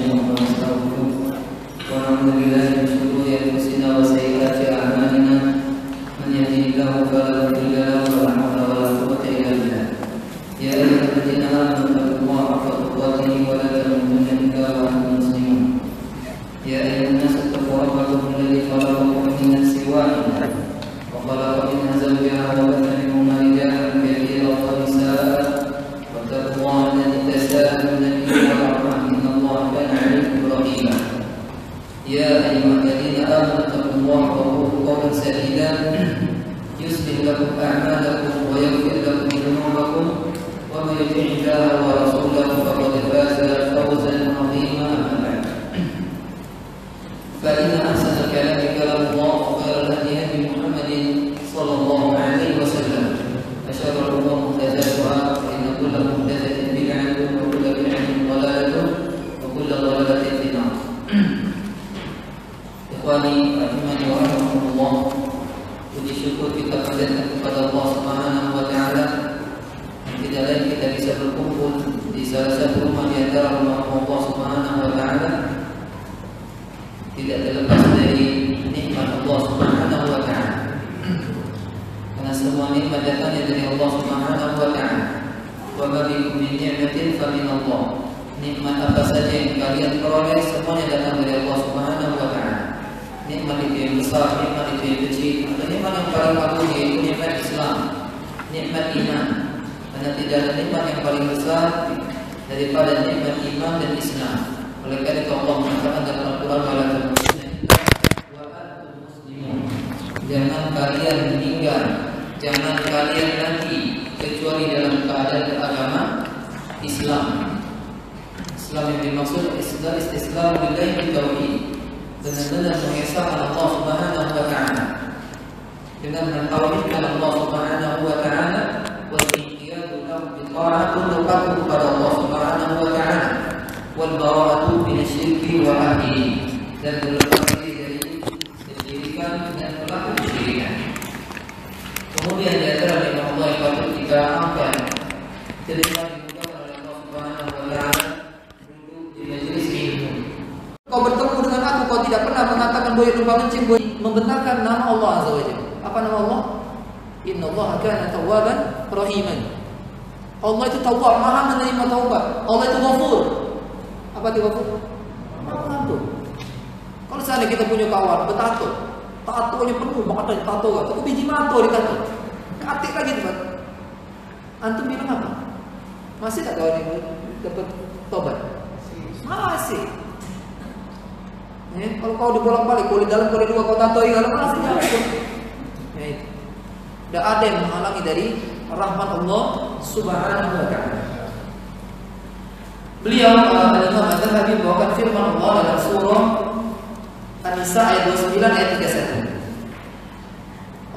ونستغفره ونعوذ بالله من شرور أنفسنا وسيئات أعمالنا من يهده الله فلا مضل له ولا حول ولا قوة إلا بالله يا أيها الذين آمنوا اتقوا الله حق تقاته ولا تموتن إلا وأنتم مسلمون يا أيها الناس اتقوا ربكم الذي خلقكم من نفس واحدة وخلق منها زوجها وبث منهما رجالا كثيرا ونساء واتقوا الله الذي تساءلون به والأرحام إن الله كان عليكم رقيبا يا أيها الذين آمنوا اتقوا الله وقولوا قولا سديدا يصلح لكم أعمالكم ويغفر لكم ذنوبكم ومن يطع الله ورسوله فقد فاز فوزا عظيما أما بعد فإن أحسن الكلام كلام الله وخير الهدي هدي محمد صلى الله عليه وسلم وشر الأمور محدثاتها فإن كل محدثة بدعة وكل بدعة ضلالة وكل ضلالة في النار. Ikhwani rahimani wa rahimakumullah, puji syukur kita panjatkan kepada Allah Subhanahu wa taala. Tidak lain kita bisa berkumpul di salah satu rumah di antara rumah Allah Subhanahu wa taala tidak terlepas dari nikmat Allah Subhanahu wa taala. Karena semua nikmat datangnya dari Allah Subhanahu wa taala. Wa ma bikum min ni'matin fa min Allah. Nikmat apa saja yang kalian peroleh semuanya datang dari Allah Subhanahu wa taala. Nikmat itu yang besar, nikmat itu yang kecil, atau nikmat yang paling agung yaitu nikmat Islam, nikmat iman. Karena tidak ada nikmat yang paling besar daripada nikmat iman dan Islam. Oleh karena itu Allah mengatakan dalam Al-Quran, "Wala tamutunna illa wa antum muslimun." Jangan kalian meninggal, jangan kalian mati kecuali dalam keadaan beragama Islam. Islam yang dimaksud Islam billahi bitauhid, benar-benar mengesahkan Allah Subhanahu wa taala dengan mentauhidkan Allah Subhanahu wa taala wa inqiyadu lahu bi ta'ati tundukkan kepada Allah Subhanahu wa taala wal bara'atu min asyirki wa ahlihi, dan berlepas diri dari kesyirikan dan pelaku kesyirikan. Kemudian di antara nikmat Allah yang patut kita angkat, terima dimudahkan oleh Allah Subhanahu wa taala duduk di majelis ilmu. Kau bertemu dengan aku, kau tidak pernah mengatakan boy lupa mencing, boy membenarkan nama Allah Azza wa Jalla. Apa nama Allah? Inna Allah kana tawwaban rahiman. Allah itu tawwab, maha menerima taubat. Allah itu ghafur. Apa itu ghafur? Maha pengampun. Kalau seandainya kita punya kawan bertato, tatonya penuh banget, tato kan? Aku biji mato di tato. Katik lagi tuh, antum bilang apa? Masih tak kawan ini dapat taubat? Masih. Kalau kau dibolak-balik, kau di dalam, kau di luar, kau tato ini, kalau masih jalan. Tidak ada yang menghalangi dari rahmat Allah Subhanahu wa taala. Beliau Al-Imam Az-Zahabi membawakan firman Allah dalam surah An-Nisa ayat 29 ayat 31.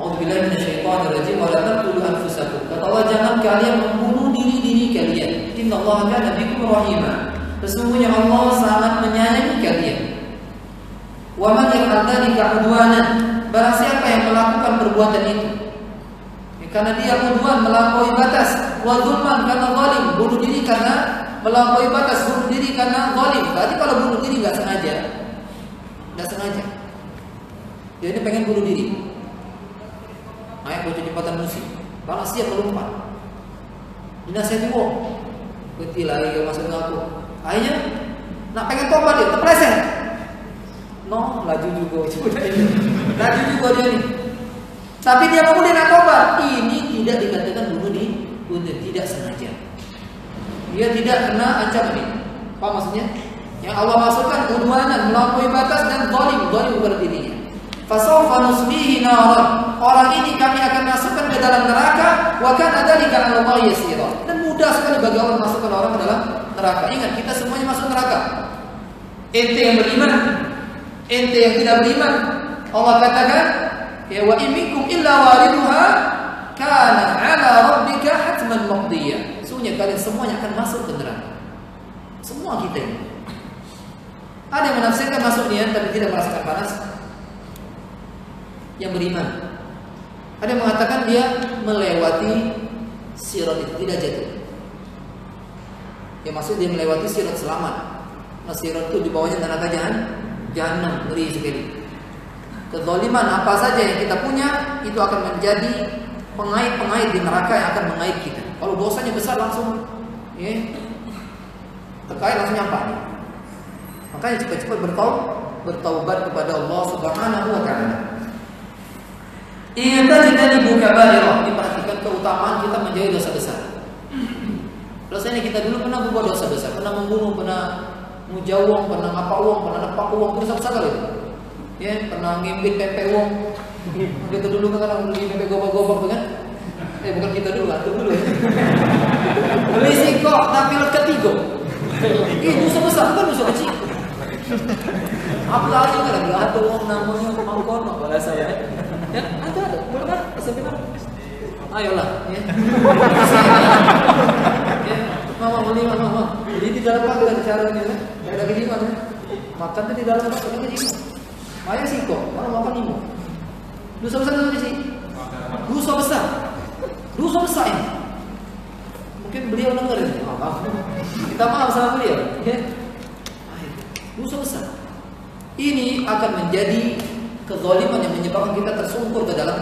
A'udzubillahi minasyaitonir rajim wa la taqtulu anfusakum. Kata Allah, jangan kalian membunuh diri-diri kalian. Innallaha kana bikum rahima. Sesungguhnya Allah sangat menyayangi kalian. Wa man yaf'al dzalika 'udwanan, barang siapa yang melakukan perbuatan itu karena dia udwan, melampaui batas, wa dzulman, karena zalim, bunuh diri karena melampaui batas, bunuh diri karena zalim. Berarti kalau bunuh diri enggak sengaja. Dia ini pengen bunuh diri. Naik bocor jembatan musim, balas siap melompat. Dinasihati wong. Betul lagi masuk aku. Akhirnya nak pengen tobat dia, terpeleset. No, laju juga ini. Laju juga dia ini. Tapi dia kemudian nak tobat. Ini tidak dikatakan bunuh tidak sengaja. Dia tidak kena ancaman ini. Apa maksudnya? Yang Allah maksudkan udwanan, melampaui batas, dan zalim kepada dirinya. Fasawfa nuslihi naran. Orang ini kami akan masukkan ke dalam neraka. Wa kana dzalika 'ala Allah yasira. Dan mudah sekali bagi Allah masukkan orang ke dalam neraka. Ingat, kita semuanya masuk neraka. Ente yang beriman, ente yang tidak beriman. Allah katakan, ya wa in minkum illa wariduha kana 'ala rabbika hatman maqdiya. Sesungguhnya kalian semuanya akan masuk ke neraka. Semua kita ini. Ada yang menafsirkan masuk niat tapi tidak merasakan panas. Yang beriman. Ada yang mengatakan dia melewati sirat itu, tidak jatuh. Yang maksud dia melewati sirat selamat. Nasirat itu di bawahnya neraka jahanam, ngeri sekali. Kezaliman apa saja yang kita punya itu akan menjadi pengait-pengait di neraka yang akan mengait kita. Kalau dosanya besar langsung terkait langsung nyampe. Makanya cepat-cepat bertaubat kepada Allah Subhanahu wa taala. Ijtanibu kabairah. Diperhatikan keutamaan kita menjauhi dosa besar. Rasanya kita dulu pernah berbuat dosa besar, pernah membunuh, pernah mujawong, pernah ngapa uang, pernah nepak uang, dosa besar kali. Ya, pernah ngimpit pempek uang. Kita dulu kan beli pempek gobak-gobak kan? Bukan kita dulu, antum dulu ya. Beli singkok tapi lekat tiga. Dosa besar bukan dosa kecil. Apalagi kan ada uang namanya mangkon, apa saya? Ya, ada. Boleh kan? Sebentar. Ayolah, ya. Mama beli mama. Jadi di dalam pakai ada caranya kan? Ada kejiman kan? Makan tuh di dalam pakai ada kejiman. Ayah sih kok, orang makan limo. Dosa besar itu sih. Dosa besar ini. Mungkin beliau dengar ini. Kita maaf sama beliau. Ya. Dosa besar. Ini akan menjadi kezaliman yang menyebabkan kita tersungkur ke dalam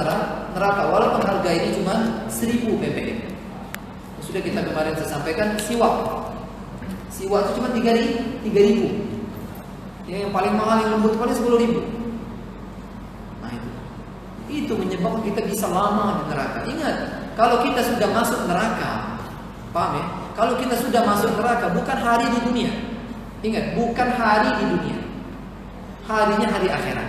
neraka. Walaupun harga ini cuma 1000 ppm. Sudah kita kemarin saya sampaikan siwak itu cuma 3.000. Yang paling mahal yang lembut paling 10.000. Nah itu menyebabkan kita bisa lama di neraka. Ingat, kalau kita sudah masuk neraka, paham ya? Kalau kita sudah masuk neraka bukan hari di dunia. Ingat, bukan hari di dunia. Harinya hari akhirat.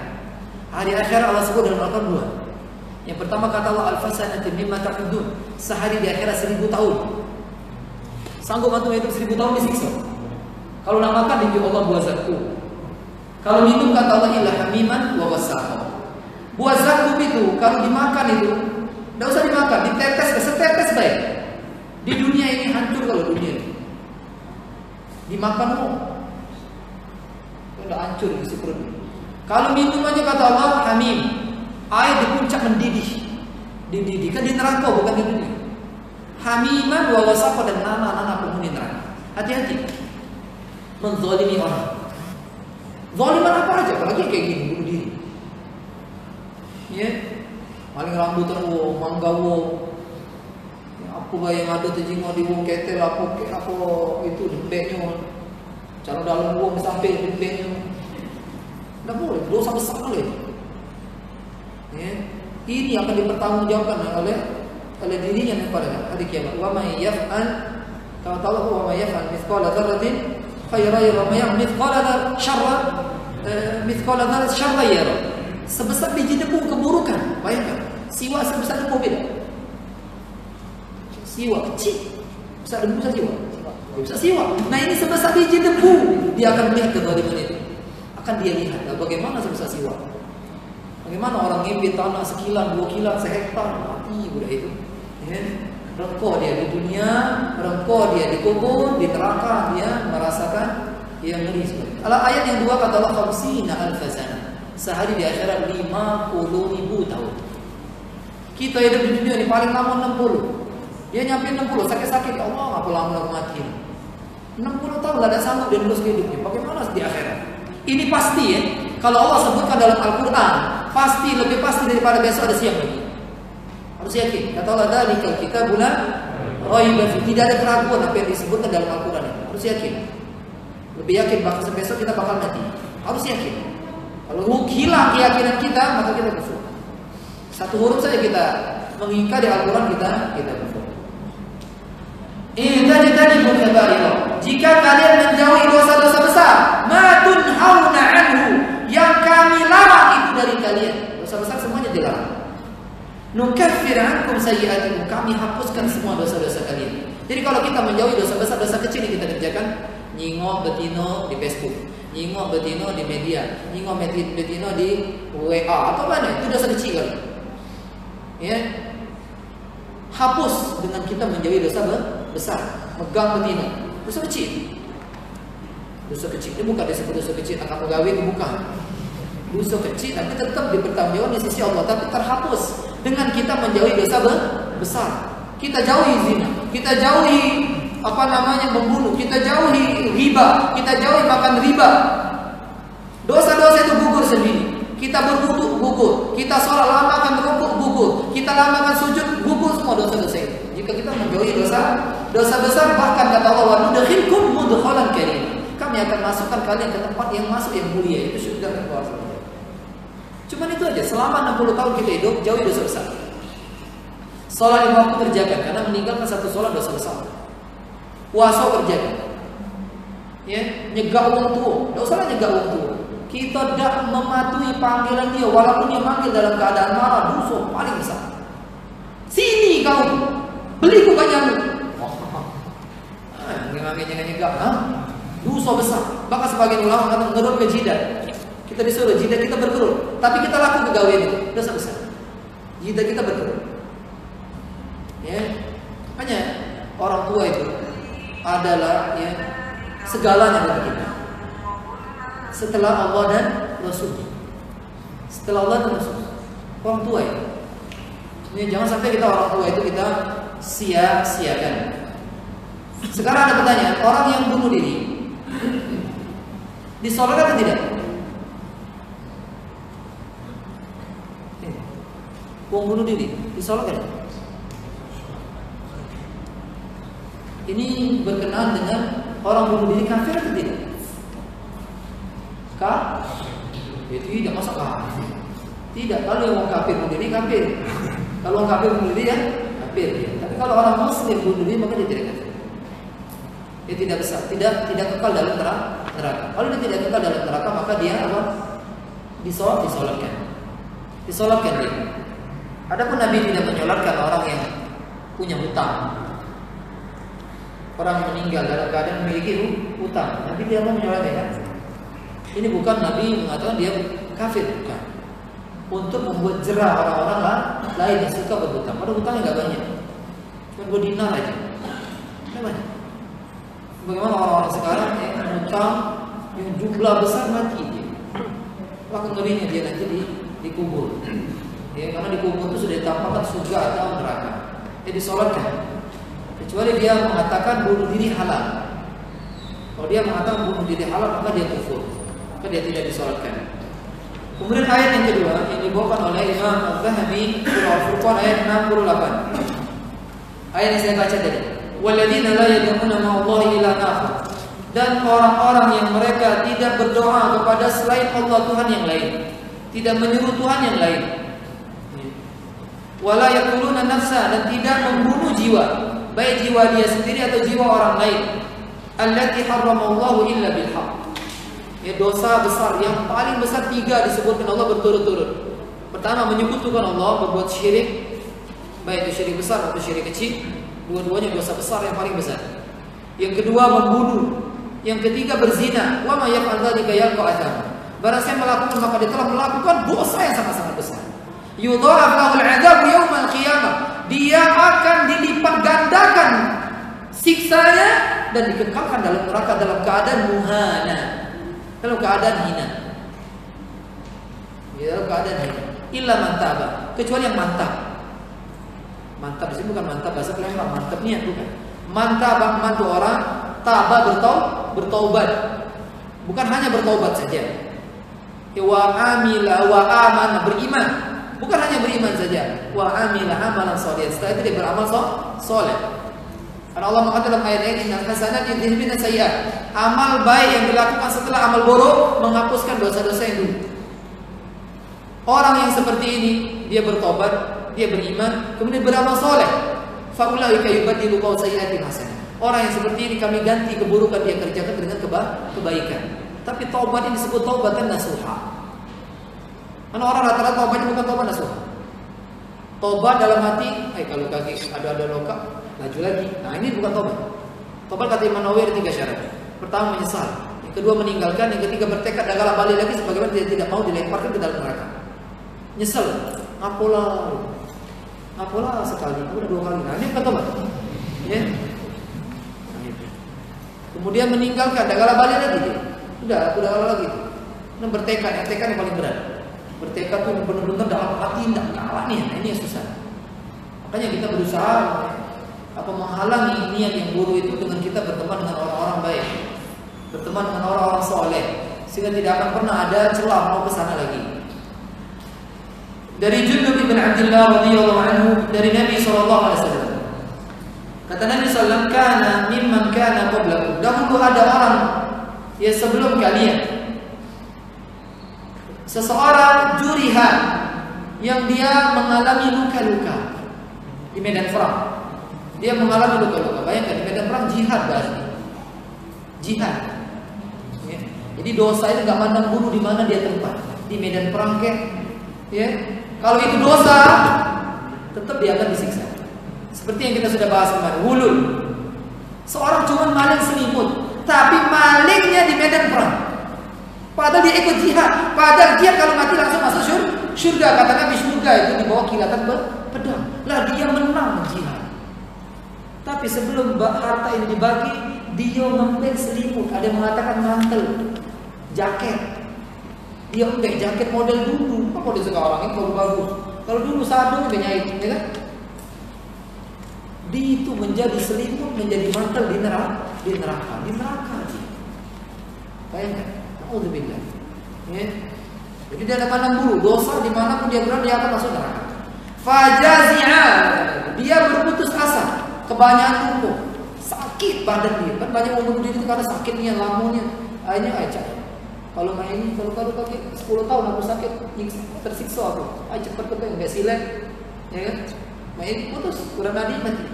Hari akhirat Allah sebut dalam Al-Quran 2. Yang pertama kata Allah al-fasanati mimma taqudun. Sehari di akhirat 1000 tahun. Sanggup antum hidup 1000 tahun disiksa? Kalau nak makan dijual Allah buah zakum. Kalau minum kata Allah illa hamiman wa wasaqah. Buah zakum itu kalau dimakan itu enggak usah dimakan, ditetes setetes baik. Di dunia ini hancur kalau dunia ini. Dimakan udah hancur isi perut. Kalau minumannya kata Allah hamim, air di puncak mendidih kan di neraka bukan di dunia. Hamiman wa wasaqah dan nana penghuni neraka. Hati-hati menzalimi orang. Zaliman apa aja, apalagi kayak gini bunuh diri. Ya, maling rambutan mangga apa yang ada tu jingo di wong ketel apa itu dembeknya. Cara dalam wong sampai dembeknya. Enggak boleh, dosa besar kali. Ya. Ini akan dipertanggungjawabkan oleh dirinya pada hari kiamat. Wa may yaf'al kata Allah wa may yaf'al mithqala dzarratin khairan yara wa ya'mal mithqala dzarratin syarran yara. Sebesar biji debu keburukan. Bayangkan, siwak sebesar debu beda. Siwak kecil, besar debu besar siwak. Besar siwak. Nah ini sebesar biji debu, dia akan melihat kezaliman itu. Akan dia lihat bagaimana sebesar siwak. Bagaimana orang ngimpit tanah sekilan, 2 kilan, sehektar, mati budak itu. Ya. Rengkoh dia di dunia, rengkoh dia di kubur, di neraka dia merasakan yang ngeri sekali. Ayat yang 2 kata Allah 50 alf sana. Sehari di akhirat 50.000 tahun. Kita hidup di dunia ini paling lama 60. Dia nyampe 60, sakit-sakit ya Allah, apa lama aku mati. 60 tahun tidak sanggup dia terus hidupnya. Bagaimana di akhirat? Ini pasti ya. Kalau Allah sebutkan dalam Al-Quran, pasti lebih pasti daripada besok ada siang lagi. Harus yakin. Kata Allah dzalikal kitabul la raiba fihi. Tidak ada keraguan apa yang disebutkan dalam Al-Quran itu. Harus yakin. Lebih yakin bahwa besok kita bakal mati. Harus yakin. Kalau hilang keyakinan kita, maka kita kufur. Satu huruf saja kita mengingkari Al-Quran, kita kufur. Ijtanibu kabairah. Jika kalian menjauhi dosa-dosa besar, ma tunhauna anhu, yang kami larang itu dari kalian. Dosa besar semuanya dilarang. Nukaffir ankum sayyi'atikum, kami hapuskan semua dosa-dosa kalian. Jadi kalau kita menjauhi dosa besar, dosa kecil yang kita kerjakan, nyingok betino di Facebook, nyingok betino di media, nyingok betino di WA atau mana, itu dosa kecil kan? Ya, hapus dengan kita menjauhi dosa besar, megang betino, dosa kecil. Dosa kecil ini bukan disebut dosa kecil akan pegawai, itu bukan. Dosa kecil tapi tetap dipertanggungjawabkan di sisi Allah, tapi terhapus dengan kita menjauhi dosa besar. Kita jauhi zina, kita jauhi membunuh, kita jauhi riba, kita jauhi makan riba. Dosa-dosa itu gugur sendiri. Kita berwudu gugur, kita sholat lamakan rukuk gugur, kita lamakan sujud gugur, semua dosa-dosa itu. Jika kita menjauhi dosa besar, bahkan kata Allah, wa nudkhilkum mudkhalan karim. Kami akan masukkan kalian ke tempat yang masuk yang mulia, itu surga dan kuasa. Cuman itu aja, selama 60 tahun kita hidup, jauhi dosa besar. Sholat 5 waktu kerjakan, karena meninggalkan satu sholat dosa besar. Puasa kerjakan, ya, nyegah uang tua, tidak usah nyegah uang tua. Kita tidak mematuhi panggilan dia, walaupun dia manggil dalam keadaan marah, dosa paling besar. Sini kau, beli kubanyamu. Jangan nyegah, dosa besar. Bahkan sebagian ulama kata ngerut ke jidat. Kita disuruh jidat kita berkerut, tapi kita lakukan kegawean itu, dosa besar. Jidat kita berkerut. Ya, makanya orang tua itu adalah ya segalanya bagi kita. Setelah Allah dan Rasul. Setelah Allah dan Rasul. Orang tua itu. Ini jangan sampai kita orang tua itu kita sia-siakan. Sekarang ada pertanyaan, orang yang bunuh diri disolatkan atau tidak? Orang bunuh diri disolatkan? Ini berkenaan dengan orang bunuh diri kafir atau tidak? Itu tidak masuk kafir. Tidak, kalau yang orang kafir bunuh diri kafir. Kalau orang kafir bunuh diri ya kafir. Tapi kalau orang muslim bunuh diri maka dia tidak kafir. Dia tidak besar, tidak kekal dalam neraka. Kalau dia tidak kekal dalam neraka maka dia apa? Disolatkan. Disolatkan dia. Adapun Nabi tidak menyolatkan orang yang punya hutang. Orang meninggal dalam keadaan memiliki hutang. Nabi dia mau menyolatkan kan? Ini bukan Nabi mengatakan dia kafir, bukan. Untuk membuat jerah orang-orang lain yang suka berhutang. Padahal hutangnya nggak banyak, cuma 2 dinar aja. Nggak banyak. Bagaimana orang-orang sekarang yang hutang yang jumlah besar mati dia. Wah ngerinya dia nanti dikubur. Ya, karena dikubur itu sudah ditampakkan surga atau neraka. Dia disolatkan. Kecuali dia mengatakan bunuh diri halal. Kalau dia mengatakan bunuh diri halal maka dia kufur. Maka dia tidak disolatkan. Kemudian ayat yang kedua yang dibawakan oleh Imam Al-Zahabi surah Al-Furqan ayat 68. Ayat yang saya baca tadi. Walladzina la yad'una ma'allahi ilahan akhar. Dan orang-orang yang mereka tidak berdoa kepada selain Allah Tuhan yang lain, tidak menyuruh Tuhan yang lain. Wala yaquluna nafsa, dan tidak membunuh jiwa, baik jiwa dia sendiri atau jiwa orang lain. Allati harramallahu illa bil haqq. Ya, dosa besar yang paling besar 3 disebutkan Allah berturut-turut. Pertama, menyekutukan Allah, berbuat syirik, baik itu syirik besar atau syirik kecil, dua-duanya dosa besar yang paling besar. Yang kedua, membunuh. Yang ketiga, berzina. Wa may yaf'al dzalika yalqa athama. Barang siapa melakukan maka dia telah melakukan dosa yang sangat-sangat besar. Yudha'af lahul 'adzab yaumil qiyamah. Dia akan dilipat gandakan siksanya dan dikekalkan dalam neraka dalam keadaan muhana. Dalam keadaan hina. Dalam keadaan hina. Illa man taba, kecuali yang mantap. Mantap di sini bukan mantap bahasa Palembang, mantap niat bukan. Mantap mantu orang taba bertaubat. Bukan hanya bertaubat saja. Wa amila wa amana, beriman. Bukan hanya beriman saja. Wa amila amalan shalih. Setelah itu dia beramal saleh. Karena Allah mengatakan dalam ayat ini, innal hasanati yudhhibna sayyi'at. Amal baik yang dilakukan setelah amal buruk menghapuskan dosa-dosa yang dulu. Orang yang seperti ini, dia bertobat, dia beriman, kemudian beramal soleh. Fa ulaika yubaddilu Allahu sayyi'atihim hasanat. Orang yang seperti ini kami ganti keburukan dia kerjakan dengan kebaikan. Tapi taubat ini disebut taubatan nasuha. Karena orang rata-rata taubatnya bukan taubat nasuha. Taubat dalam hati, kalau kaki ada luka, laju lagi. Nah, ini bukan taubat. Taubat kata Imam Nawawi ada 3 syarat. Pertama, menyesal. Yang kedua, meninggalkan. Yang ketiga, bertekad dagalah balik lagi sebagaimana dia tidak mau dilemparkan ke dalam neraka. Nyesal, ngapola sekali, udah 2 kali. Nah, ini bukan taubat. Ya. Kemudian meninggalkan dagalah balik lagi. Udah lagi. Nah, bertekad, yang tekad yang paling berat. Bertekad tuh benar-benar dalam hati tidak kalah nih. Nah, ini yang susah. Makanya kita berusaha menghalangi niat yang buruk itu dengan kita berteman dengan orang-orang baik, berteman dengan orang-orang soleh, sehingga tidak akan pernah ada celah mau ke sana lagi. Dari Jundub bin Abdullah radhiyallahu anhu dari Nabi sallallahu alaihi wasallam. Kata Nabi sallallahu alaihi wasallam, "Kana mimman kana qablakum." Dahulu ada orang ya sebelum kalian. Seseorang jurihan yang dia mengalami luka-luka di medan perang. Dia mengalami luka-luka. Bayangkan di medan perang jihad berarti. Jihad. Ya. Jadi dosa itu enggak mandang bulu di mana dia tempat. Di medan perang kek. Ya. Kalau itu dosa, tetap dia akan disiksa. Seperti yang kita sudah bahas kemarin, wulul. Seorang cuma maling selimut, tapi malingnya di medan perang. Padahal dia ikut jihad. Padahal dia kalau mati langsung masuk surga. Kata Nabi, surga itu di bawah kilatan pedang. Lah dia menang jihad. Tapi sebelum harta ini dibagi, dia mengambil selimut. Ada yang mengatakan mantel, jaket. Dia ambil jaket model dulu. Apa model sekarang ini baru bagus. Kalau dulu sabun udah nyait, ya kan? Dia itu menjadi selimut, menjadi mantel di neraka. Bayangkan. Alhamdulillah. Ya. Jadi dia ada pandang bulu, dosa dimanapun dia berada dia akan masuk neraka. Fajazi'a, dia berputus asa, kebanyakan tumpuk, sakit badan dia. Kan banyak orang bunuh diri itu karena sakitnya, lamunya. Akhirnya acak. Kalau main ini, kalau pakai 10 tahun aku sakit, tersiksa aku. Ayo cepat enggak silet, ya kan? Main putus, kurang nadi mati.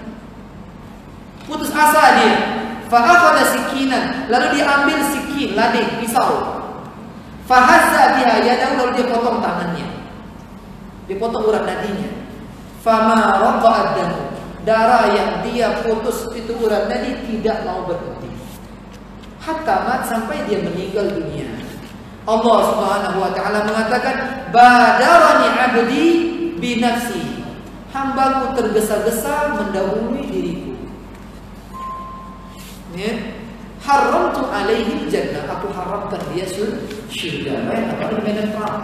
Putus asa dia. Fa'akhadha sikinan, lalu dia ambil sikin, lading, pisau. Fahazza biha yadahu, lalu dia potong tangannya. Dia potong urat nadinya. Fama raqa'ad damu, darah yang dia putus itu urat nadi tidak mau berhenti. Hatta mat, sampai dia meninggal dunia. Allah Subhanahu wa taala mengatakan, badarani 'abdi bi nafsi. Hambaku tergesa-gesa mendahului diriku. Ya. Haramtu alaihi jannah, aku haramkan dia surga. Baik, apa di medan perang.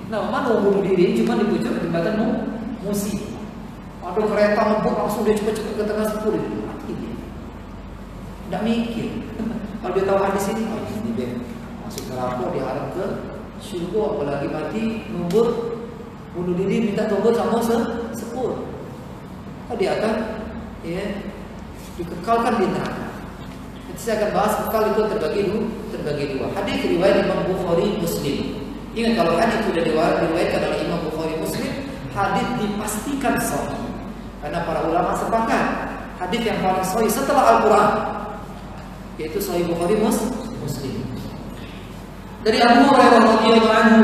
Nah, mana mau bunuh diri cuma di pucuk jembatan Musi. Ada kereta ngebut langsung dia cepat-cepat ke tengah sepuluh. Mati dia. Tidak mikir. Kalau dia tahu hadis ini, oh ini dia masuk neraka, dia harap ke surga, apalagi mati ngebut bunuh diri minta tobat sama sepuluh. Dia akan dikekalkan di neraka. Nanti saya akan bahas kekal itu terbagi dua. Hadis riwayat Imam Bukhari Muslim. Ingat, kalau hadis sudah diriwayatkan oleh Imam Bukhari Muslim, hadis dipastikan sahih. Karena para ulama sepakat hadis yang paling sahih setelah Al-Quran yaitu Sahih Bukhari Muslim. Dari Abu Hurairah radhiyallahu anhu,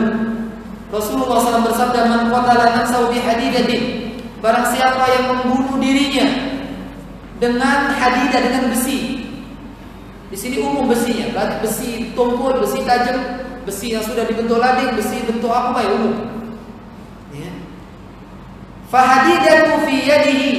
Rasulullah SAW bersabda, "Man qatala nafsahu bi hadidatin." Barang siapa yang membunuh dirinya dengan hadidah, dengan besi. Di sini umum besinya, besi tumpul, besi tajam, besi yang sudah dibentuk lading, besi bentuk apa ya umum. Ya. Fahadidatu fi yadihi,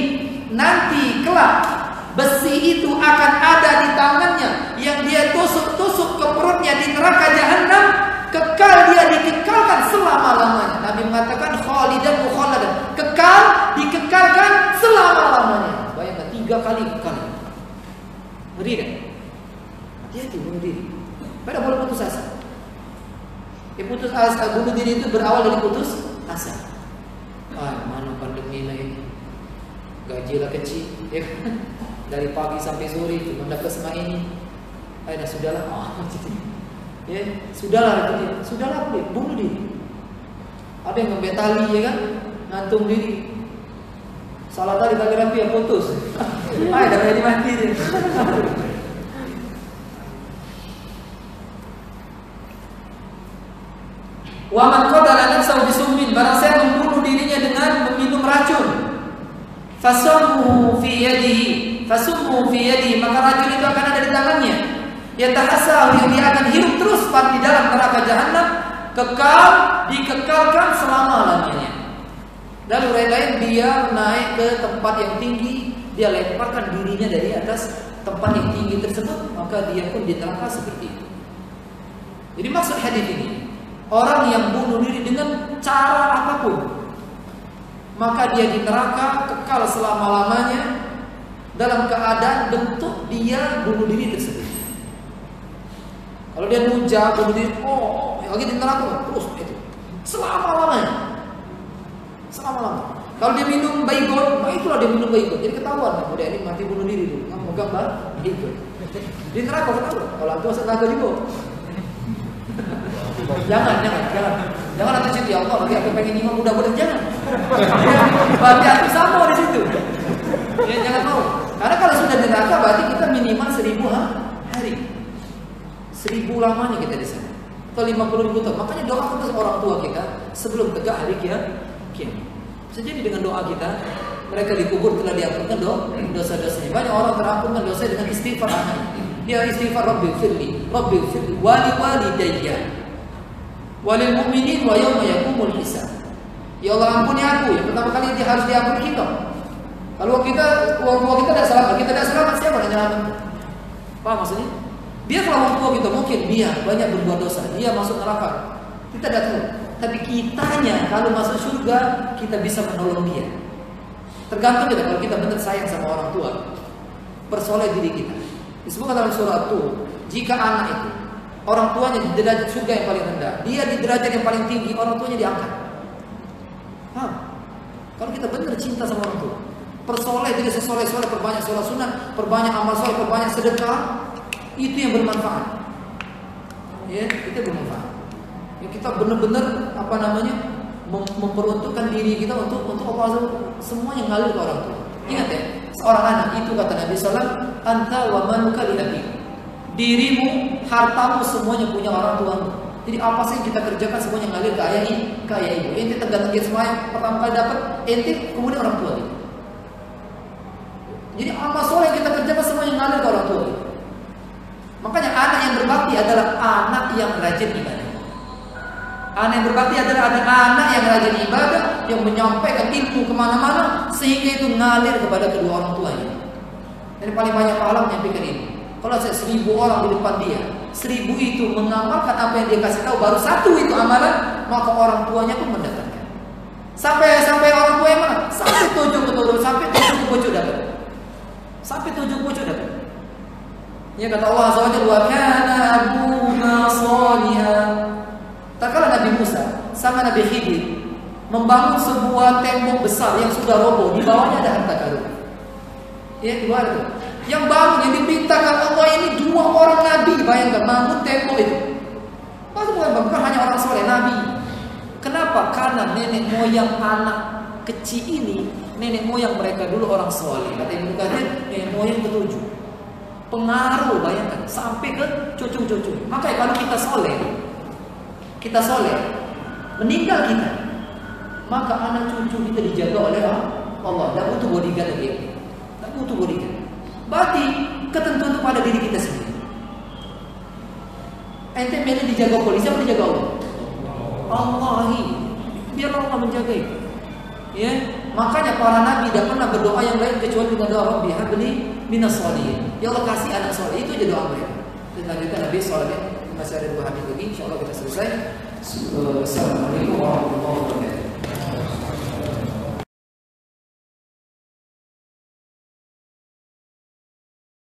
nanti kelak besi itu akan ada di tangannya yang dia tusuk-tusuk ke perutnya di neraka jahanam, kekal dia dikekalkan selama-lamanya. Nabi mengatakan khalidan mukhalladan, kekal dikekalkan selama-lamanya. Bayangkan 3 kali kekal. Ngeri kan? Hati-hati bunuh diri. Pada boleh putus asa. Putus asa bunuh diri itu berawal dari putus asa. Mana pandemi ini? Gajilah kecil, ya. Dari pagi sampai sore cuma dapat sama ini. Dah sudahlah. Ya, sudahlah boleh bunuh diri. Ada yang ngambil tali, ya kan? Ngantung diri. Salah tali rapi ya putus. Dah jadi mati dia. Wa man qatala nafsahu bisummin, barang siapa membunuh dirinya dengan meminum racun. Fasummu fi yadihi, maka racun itu akan ada di tangannya. Yatahassahu, dia akan hidup terus di dalam neraka jahanam, dikekalkan selama-lamanya. Lalu lain dia naik ke tempat yang tinggi, dia lemparkan dirinya dari atas tempat yang tinggi tersebut, maka dia pun di neraka seperti itu. Jadi maksud hadis ini, orang yang bunuh diri dengan cara apapun, maka dia di neraka kekal selama-lamanya dalam keadaan bentuk dia bunuh diri tersebut. Kalau dia nuja bunuh diri, lagi di neraka terus itu selama-lamanya. Selama-lamanya. Kalau dia minum baygon, itulah dia minum baygon. Jadi ketahuan, udah ini mati bunuh diri dulu. Nggak megang baygon. Di neraka ketahuan. Kalau antum masuk neraka juga. Jangan antum cerita ya Allah, lagi aku pengen nyimak mudah-mudahan jangan. Berarti antum sama di situ. Ya, jangan mau. Karena kalau sudah di neraka berarti kita minimal 1000 hari. 1000 lamanya kita di sana. Atau 50.000 tahun. Makanya doa kita orang tua kita sebelum tegak hari kiamat. Bisa jadi dengan doa kita mereka dikubur telah diampunkan dosa-dosanya. Banyak orang terampunkan dosa dengan istighfar anaknya. Dia istighfar Rabbighfirli wali walidayya walil mu'minin wa yawma yaqumul hisab. Ya Allah ampuni aku. Yang pertama kali dia harus diampuni kita. Kalau kita orang tua kita tidak selamat, kita tidak selamat, siapa yang selamat? Paham maksudnya? Biar kalau orang tua kita mungkin dia banyak berbuat dosa, dia masuk neraka. Kita tidak tahu. Tapi kitanya kalau masuk surga kita bisa menolong dia. Tergantung kita kalau kita benar sayang sama orang tua, persoleh diri kita. Disebutkan dalam surah itu, jika anak itu orang tuanya di derajat surga yang paling rendah, dia di derajat yang paling tinggi, orang tuanya diangkat. Paham? Kalau kita benar cinta sama orang tua, persoleh diri sesoleh-soleh, perbanyak sholat sunnah, perbanyak amal soleh, perbanyak sedekah, itu yang bermanfaat. Ya, itu bermanfaat. Ya, kita benar-benar memperuntukkan diri kita untuk Allah semuanya ngalir ke orang tua. Ingat ya, seorang anak itu kata Nabi SAW, anta wa manuka li abik. Dirimu, hartamu semuanya punya orang tuamu. Jadi apa sih yang kita kerjakan semuanya ngalir ke ayah ibu. Ente tergantung dia semua yang pertama kali dapat, ente kemudian orang tua dia. Jadi amal soleh yang kita kerjakan semuanya ngalir ke orang tua dia. Makanya anak yang berbakti adalah anak yang rajin ibadah. Anak yang berbakti adalah anak yang rajin ibadah, yang menyampaikan ilmu kemana-mana, sehingga itu ngalir kepada kedua orang tuanya. Dan paling banyak pahala menyampaikan ini. Kalau saya 1000 orang di depan dia, 1000 itu mengamalkan apa yang dia kasih tahu, baru 1 itu amalan, maka orang tuanya pun mendatangkan. Sampai orang tua yang mana? Sampai 7 keturunan, sampai 7 cucu dapat. Sampai 7 cucu dapat. Ya kata Allah SWT, wa kana abuna shalihan. Tak kala Nabi Musa sama Nabi Khidir membangun sebuah tembok besar yang sudah roboh, di bawahnya ada harta karun. Ya, di bawah itu. Yang bangun, yang diperintahkan Allah ini 2 orang Nabi, bayangkan bangun tembok itu. Bukan hanya orang soleh, Nabi. Kenapa? Karena nenek moyang anak kecil ini, nenek moyang mereka dulu orang soleh. Kata Ibnu Katsir, nenek moyang ke-7. Pengaruh, bayangkan, sampai ke cucu-cucu. Makanya kalau kita soleh, meninggal kita, maka anak cucu kita dijaga oleh Allah. Tidak butuh bodyguard lagi. Tidak butuh bodyguard. Berarti ketentuan itu pada diri kita sendiri. Ente milih dijaga polisi atau dijaga Allah? Allahi, biar Allah menjaga itu. Ya, makanya para nabi tidak pernah berdoa yang lain kecuali dengan doa Rabbi habli minas sholihin. Ya Allah kasih anak soleh, itu aja doa mereka. Dan lanjutkan Nabi sallallahu. Masih ada 2 hadis lagi, insyaallah kita selesai. Assalamualaikum warahmatullahi wabarakatuh.